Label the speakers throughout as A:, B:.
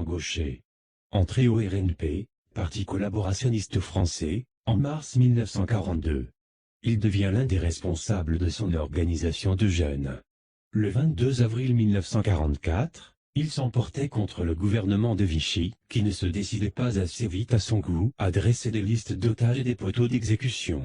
A: Gaucher. Entré au RNP, Parti collaborationniste français, en mars 1942. Il devient l'un des responsables de son organisation de jeunes. Le 22 avril 1944, il s'emportait contre le gouvernement de Vichy, qui ne se décidait pas assez vite à son goût à dresser des listes d'otages et des poteaux d'exécution.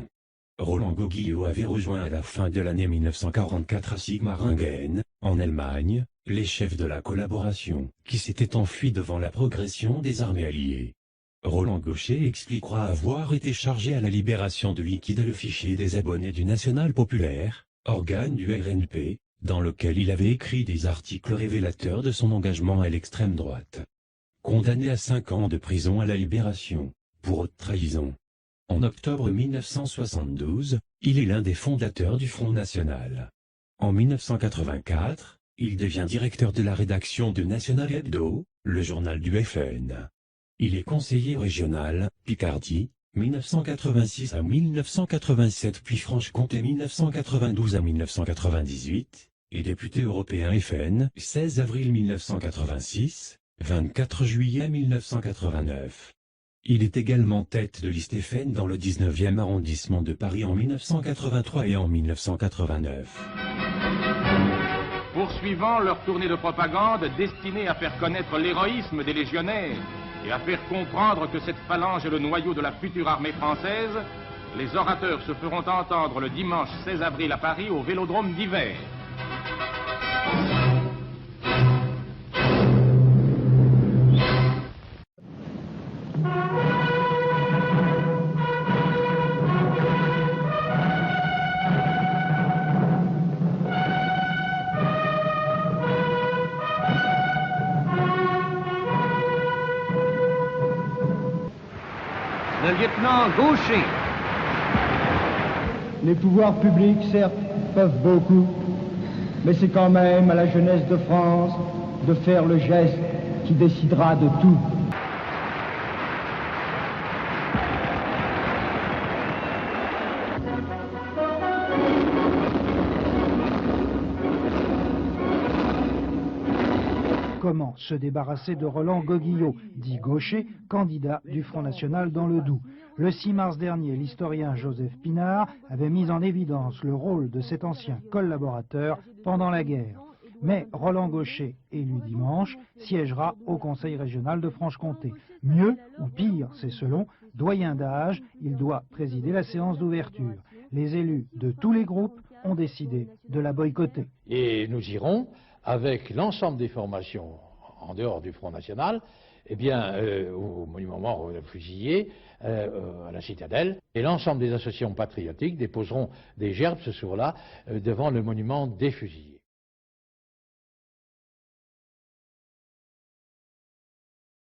A: Roland Gauguillot avait rejoint à la fin de l'année 1944 à Sigmaringen, en Allemagne, les chefs de la collaboration, qui s'étaient enfuis devant la progression des armées alliées. Roland Gaucher expliquera avoir été chargé à la libération de liquider le fichier des abonnés du National Populaire, organe du RNP, dans lequel il avait écrit des articles révélateurs de son engagement à l'extrême droite. Condamné à 5 ans de prison à la Libération, pour haute trahison. En octobre 1972, il est l'un des fondateurs du Front National. En 1984, il devient directeur de la rédaction de National Hebdo, le journal du FN. Il est conseiller régional, Picardie, 1986 à 1987 puis Franche-Comté 1992 à 1998, et député européen FN, 16 avril 1986, 24 juillet 1989. Il est également tête de liste FN dans le 19e arrondissement de Paris en 1983 et en 1989.
B: Poursuivant leur tournée de propagande destinée à faire connaître l'héroïsme des légionnaires et à faire comprendre que cette phalange est le noyau de la future armée française, les orateurs se feront entendre le dimanche 16 avril à Paris au Vélodrome d'Hiver.
C: Le lieutenant Gaucher.
D: Les pouvoirs publics, certes, peuvent beaucoup, mais c'est quand même à la jeunesse de France de faire le geste qui décidera de tout.
E: Comment se débarrasser de Roland Gauguillot, dit Gaucher, candidat du Front National dans le Doubs. Le 6 mars dernier, l'historien Joseph Pinard avait mis en évidence le rôle de cet ancien collaborateur pendant la guerre. Mais Roland Gaucher, élu dimanche, siégera au Conseil régional de Franche-Comté. Mieux ou pire, c'est selon, doyen d'âge, il doit présider la séance d'ouverture. Les élus de tous les groupes ont décidé de la boycotter.
F: Et nous irons avec l'ensemble des formations en dehors du Front National, eh bien, au monument mort fusillé, à la Citadelle, et l'ensemble des associations patriotiques déposeront des gerbes ce soir-là devant le monument des fusillés.